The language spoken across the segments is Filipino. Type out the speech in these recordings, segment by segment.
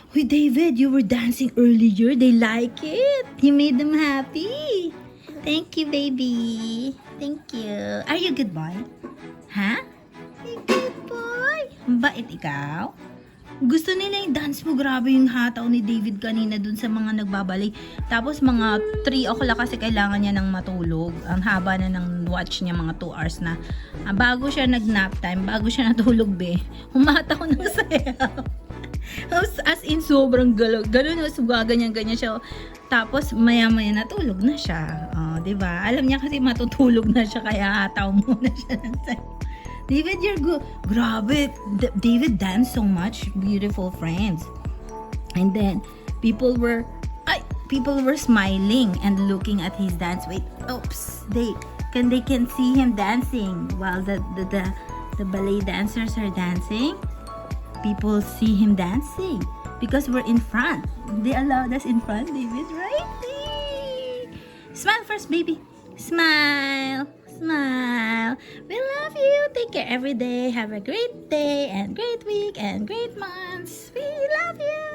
Hey David, you were dancing earlier. They like it. You made them happy. Thank you, baby. Thank you. Are you a good boy? Ha? You good boy? Bait ikaw? Gusto nila yung dance mo. Grabe yung hataw ni David kanina dun sa mga nagbabalay. Tapos mga 3 o'clock kasi kailangan niya ng matulog. Ang haba na ng watch niya, mga 2 hours na. Bago siya nag-nap time, bago siya natulog, be, humataw ng sayaw. As in, sobrang galaw. Ganun, ganyan siya. Tapos, maya-maya natulog na siya. Oh, diba? Alam niya kasi matutulog na siya, kaya hataw muna siya ng sayaw. David, you're good. Grabe. David danced so much. Beautiful friends. And then, people were smiling and looking at his dance. Wait, oops. They can see him dancing while the ballet dancers are dancing. People see him dancing because we're in front. They allowed us in front, David, right? Smile first, baby. Smile. Smile. We love you. Take care every day. Have a great day and great week and great months. We love you.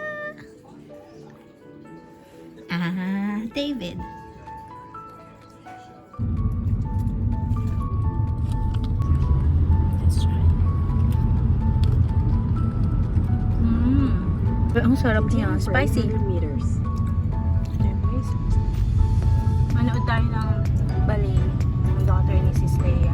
David. Let's try. Ang sarap niya. Spicy. Manood tayo ng ballet. Ang daughter ni Sis Leia.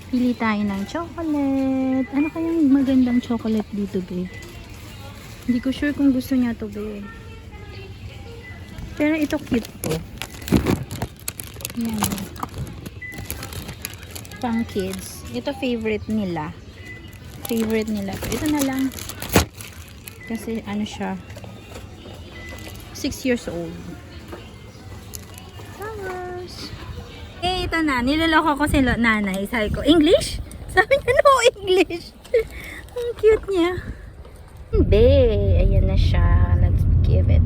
Pili tayo ng chocolate. Ano kayang magandang chocolate dito, babe? Hindi ko sure kung gusto niya to, babe. Pero ito cute to. Yan. Pang kids. Ito favorite nila. Favorite nila to. Ito na lang. Kasi ano siya. 6 years old. Ito na, niloloko ko si nanay. Sabi ko, English? Sabi niya, no English. Ang cute niya. Be, ayan na siya. Let's give it.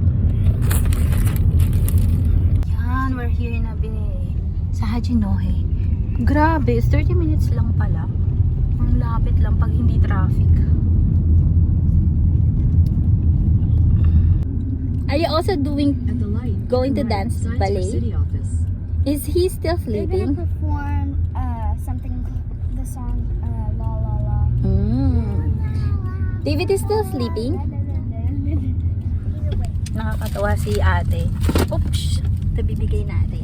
Yan, we're here na sa Hachinohe. Grabe, 30 minutes lang pala. Ang lapit lang pag hindi traffic. Are you also going to dance ballet? Is he still sleeping? They're gonna perform the song La La La. David is still sleeping? Nakakatawa si ate. Oops! Ito bibigay natin.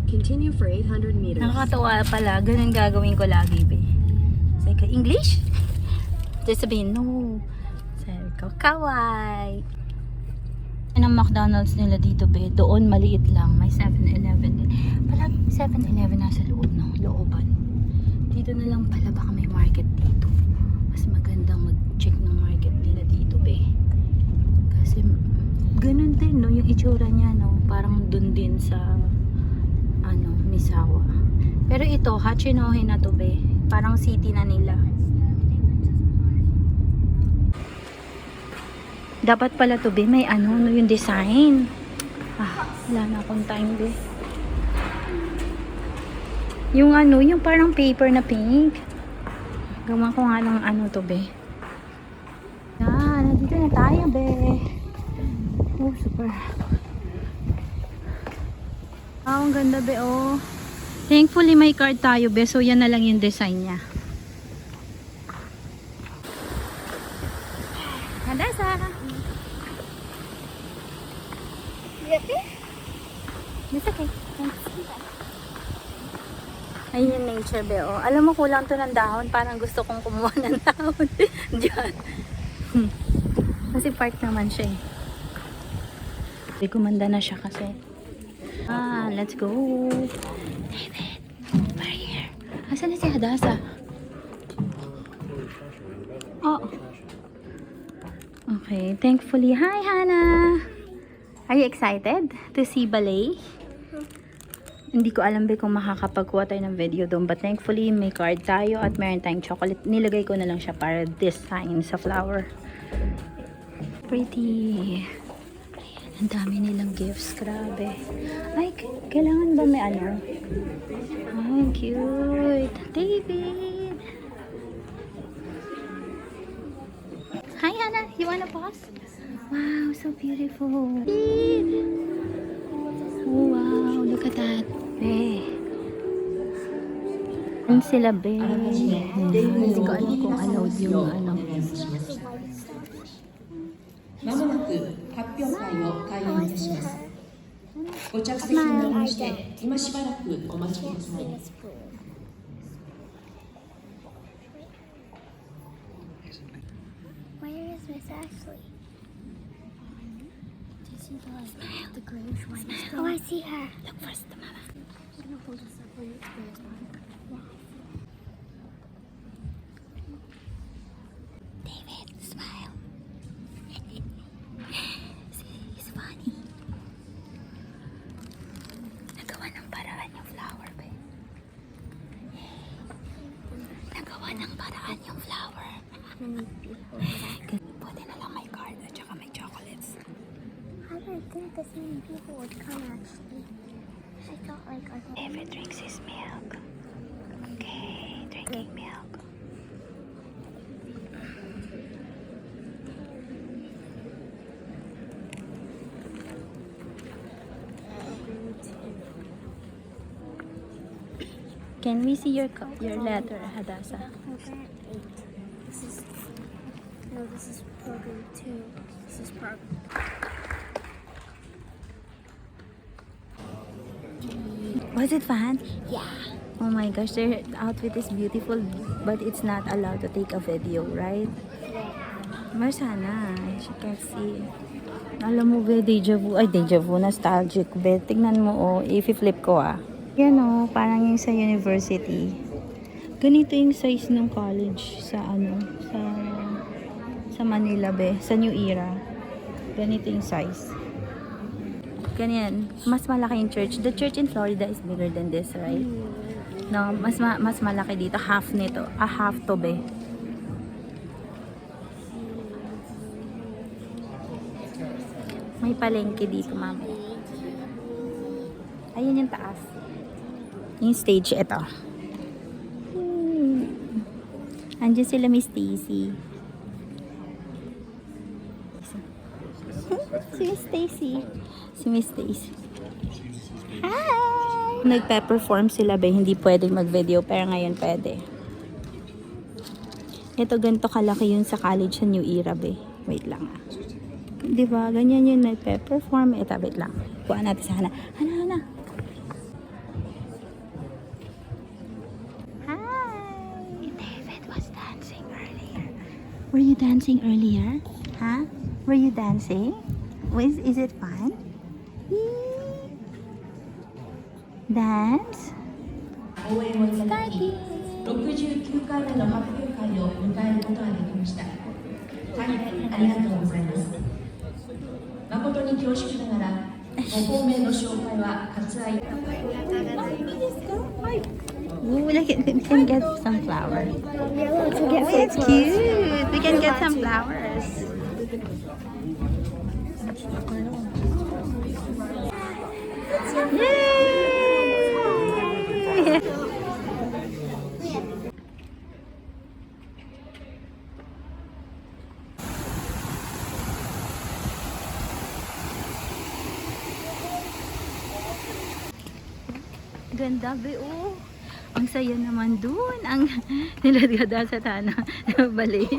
Continue for 800 meters. Nakakatawa pala. Ganun gagawin ko lagi, be. Sabi ko, English? Just sabihin, no. Sabi ko, kawai. Ang McDonald's nila dito, be, doon maliit lang. May 7-Eleven din. Palagi 7-Eleven nasa loob, no? Looban. Dito na lang pala baka may market dito. Mas magandang mag-check ng market nila dito, be. Kasi ganun din, no? Yung itsura niya, no? Parang dun din sa Misawa. Pero ito, Hachinohe na to, be. Parang city na nila. Dapat pala to, be, may no, yung design. Wala na akong time, be. Yung yung parang paper na pink. Gawa ko nga ng to, be. Yan, nandito na tayo, be. Oh, super. Ang ganda, be, oh. Thankfully, may card tayo, be. So, yan na lang yung design niya. Hadasa! It's okay. Thanks. Ayun yung nature, be. Oh. Alam mo, kulang to ng dahon. Parang gusto kong kumuha ng dahon. Diyan. Kasi park naman siya eh. Kumanda na siya kasi. Let's go. David, we're here. Asan na si Hadassah? Oh. Okay, thankfully. Hi, Hannah. Are you excited to see ballet? Hindi ko alam ba kung makakapagkuha tayo ng video doon. But thankfully, may card tayo at meron tayong chocolate. Nilagay ko na lang siya para design sa flower. Pretty. Ang dami nilang gifts. Grabe. Ay, kailangan ba may ano? Ay, cute. David. Hi, Hannah. You wanna pause? Wow, so beautiful. Oh, wow. Look at that. Be. Ano sila, be? Hindi ko alam kung allowed yung ano. まもなく発表会を開演いたします。ご着席になりまして、今しばらくお待ちください。Where is Miss Ashley? Do you see the grayish one? Oh, I see her. Look first, the mama. I'm gonna hold this up for you. David, smile. See, he's funny. Nagawa ng paraan yung flower, be. Nagawa ng paraan yung flower. Buti na lang may card at saka may chocolates. I didn't think this many people would come actually. I thought like I thought. David drinks his milk. Okay, drinking milk. Can we see your letter, Hadassah? Program 8. This is program 2. This is program. Was it fun? Yeah. Oh my gosh, their outfit is beautiful, but it's not allowed to take a video, right? Marsana, she can see. Alam mo ba, deja vu, nostalgic ba? Tingnan mo, oh, i-flip ko ah. Yan oh, parang yung sa university. Ganito yung size ng college sa ano, sa Manila be, sa New Era. Ganito yung size. Ganyan, mas malaki yung church. The church in Florida is bigger than this, right? No, mas malaki dito, half nito. Half to be. May palengke dito, mama. Ayun yung taas. Yung stage, ito. Andiyan sila Miss Stacy. Si Miss Stacy. Si Miss Stacy. Hi! Nagpe-perform sila ba? Hindi pwedeng mag-video, pero ngayon pwede. Ito, ganito kalaki yun sa college sa New Era ba? Wait lang ah. Diba? Ganyan yun nagpe-perform. Ito, wait lang. Kuha natin sa Hana. Hana. Were you dancing earlier? Huh? Were you dancing? Is it fun? Dance? 応援をいただき、69回目の発表会を迎えることができました。大変ありがとうございます。誠に恐縮ながら、ご公明の紹介は割愛。Ooh, we can get some flowers. Oh, it's cute. We can get some flowers. Yay! Ganda be, oh. Ang saya naman dun. Ang nilagada sa tana ballet.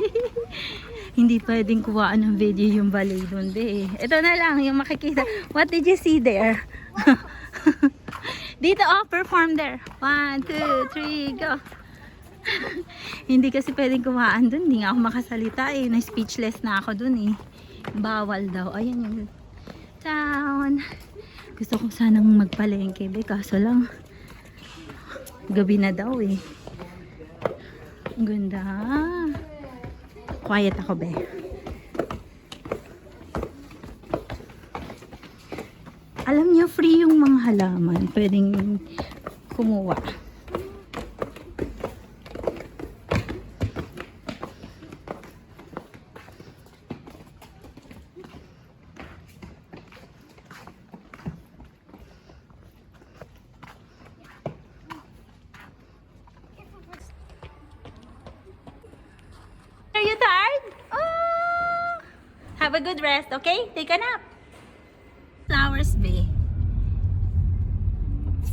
Hindi pwedeng kuhaan ng video yung ballet dun be. Ito na lang yung makikita. What did you see there? Dito, oh, perform there. 1, 2, 3, go. Hindi kasi pwedeng kuhaan dun. Hindi nga ako makasalita eh. Na-speechless na ako dun eh. Bawal daw. Ayan yung... Ciao! naman. Gusto ko sanang magpalengke, be. Kaso lang, gabi na daw eh. Ang ganda. Quiet ako, be. Alam niyo, free yung mga halaman. Pwedeng kumuha. Are you tired? Oh! Have a good rest, okay? Take a nap. Flowers, be.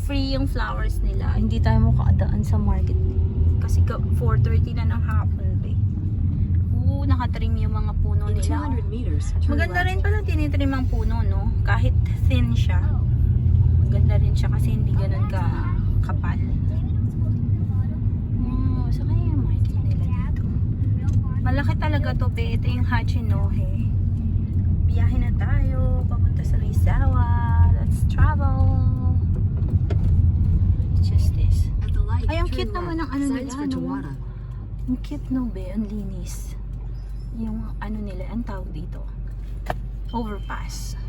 Free yung flowers nila. Hindi tayo makadaan sa market. Kasi 4:30 na ng hapon, be. Nakatrim yung mga puno In nila. 200 meters, turn Maganda left. rin pala tinitrim ang puno, no? Kahit thin siya. Maganda rin siya kasi hindi ganun ka kapal. So kaya yung market nila dito. Malaki talaga to, be. Ito yung Hachinohe. Biyahe na tayo. Papunta sa Rizawa. Let's travel. It's just this. At the light, Ay, ang turn cute naman ng left. ano Signs nila, for no? Tawada. Ang cute, no, be? Ang linis. Yung ano nila, ang tawag dito. Overpass.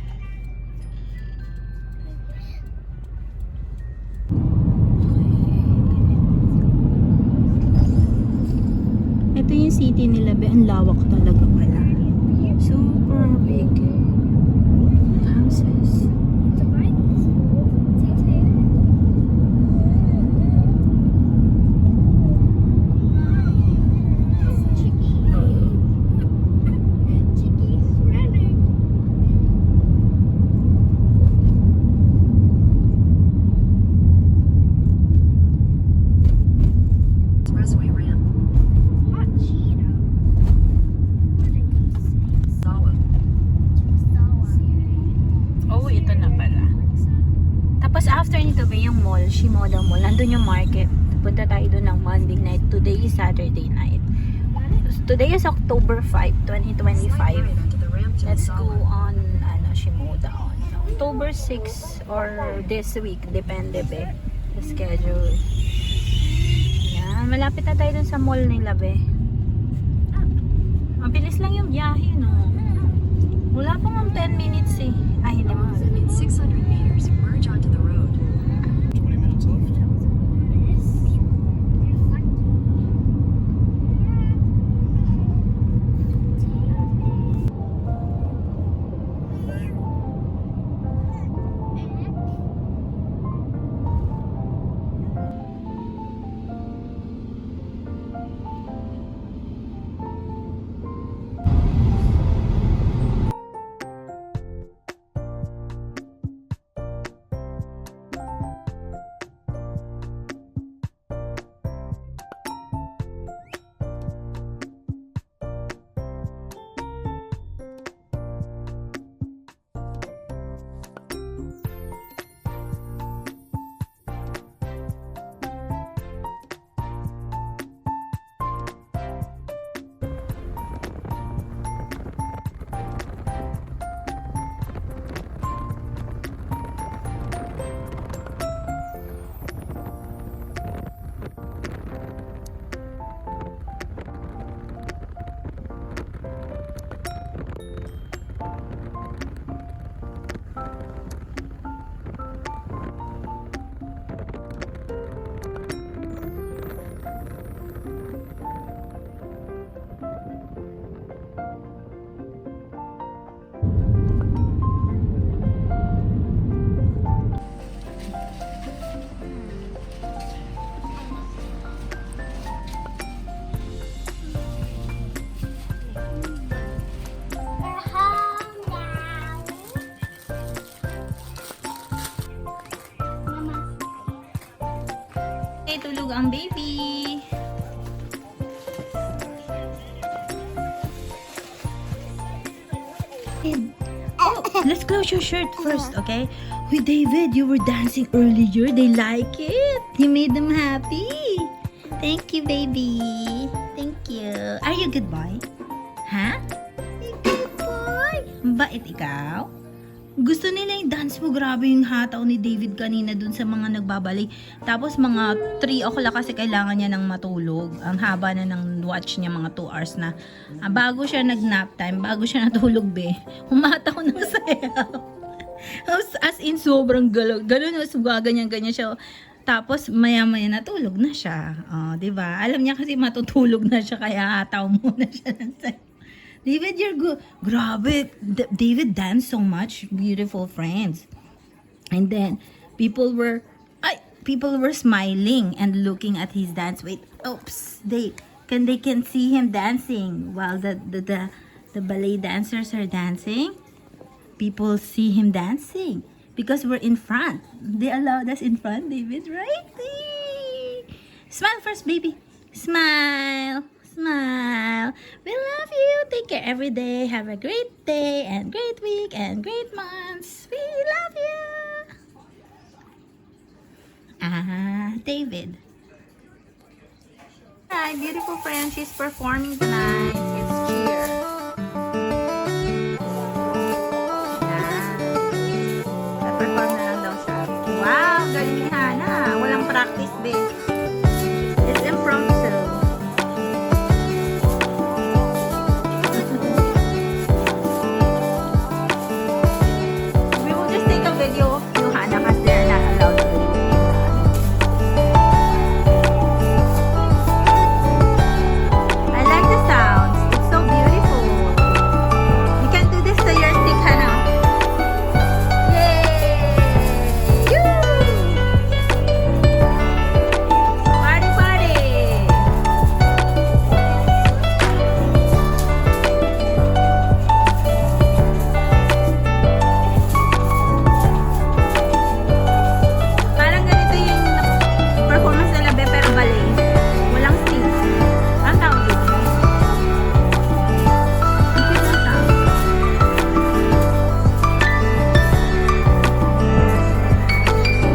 Ito yung city nila, be. Ang lawak talaga pala. Super big. Houses. Expressway ramp. Zawa. Oh, ito na pala. Tapos after nito ba yung mall, Shimoda Mall, nandun yung market. Punta tayo doon ng Monday night. Today is Saturday night. Today is October 5, 2025. Slight right onto the ramp to Let's go Zawa. on Shimoda on October 6 or this week. Depende, be. The schedule. Yan. Malapit na tayo dun sa mall nila, be. Mabilis lang yung biyahe, no? Wala pang 10 minutes eh. Ay, hindi mo. In 600 meters, merge onto the road. 20 minutes left. Tulog ang baby. Oh, let's close your shirt first, okay? Hey, David, you were dancing earlier. They like it. You made them happy. Thank you, baby. Thank you. Are you a good boy? Ha? Huh? Good boy. Bait ikaw? Gusto nila yung dance mo. Grabe yung hataw ni David kanina dun sa mga nagbabalik. Tapos mga 3 o'clock kasi kailangan niya ng matulog. Ang haba na ng watch niya, mga 2 hours na. Bago siya nag-nap time, bago siya natulog, be, humataw ng sayaw. As in, sobrang galaw. Ganun, ganyan siya. Tapos, maya-maya natulog na siya. Diba? Alam niya kasi matutulog na siya, kaya hataw muna siya ng sayaw. David, you're good. Grabe. David danced so much. Beautiful friends. And then, people were smiling and looking at his dance. Wait, oops. They can see him dancing while the ballet dancers are dancing. People see him dancing because we're in front. They allowed us in front, David, right? Smile first, baby. Smile. Smile. We love you. Take care every day. Have a great day and great week and great months. We love you. David. Hi, beautiful friend. She's performing tonight. It's cheer. Perform na lang daw siya. Wow, galing ni Hana. Walang practice, babe. It's impromptu. We will just take a video of you, Hana, because they're not allowed to do it. I like the sounds. It's so beautiful. You can do this to your stick, Hana. Party, party! Parang ganito yung performance nila, be, pero ballet. Walang stage. Ang tawag dito. Ang cute ng sound.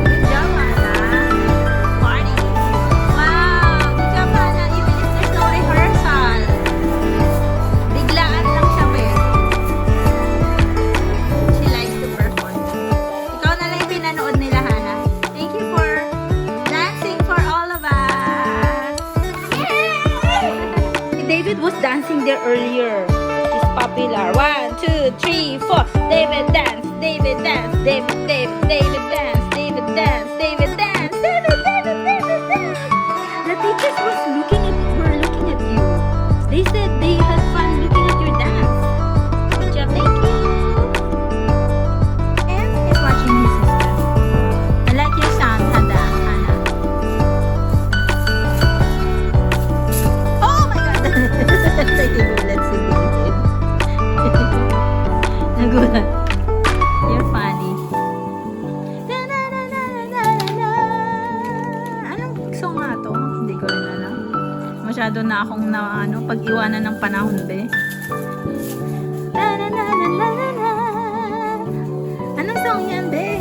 Good job, Hana. Party. Wow! Good job, Hana. Even if there's no rehearsal. Biglaan lang siya, be. She likes to perform. Ikaw na lang yung pinanood nila, Hana. Thank you for dancing for all of us. Yay! David was dancing there earlier. He's popular. 1, 2, 3, 4. David dance. David dance. David dance. David dance. David dance. David dance. The teachers were looking at you. They said they had fun looking at your dance. Good job. Thank you. And he's watching his sister. I like your sound, Hana. Oh my God! Nagulat si David. Nagulat. You're funny. Na, na, na, na, na, na, na. Anong song nga to? Hindi ko rin alam. Masyado na akong pag-iwanan ng panahon, be. Na, na, na, na, na, na, na. Anong song yan, be?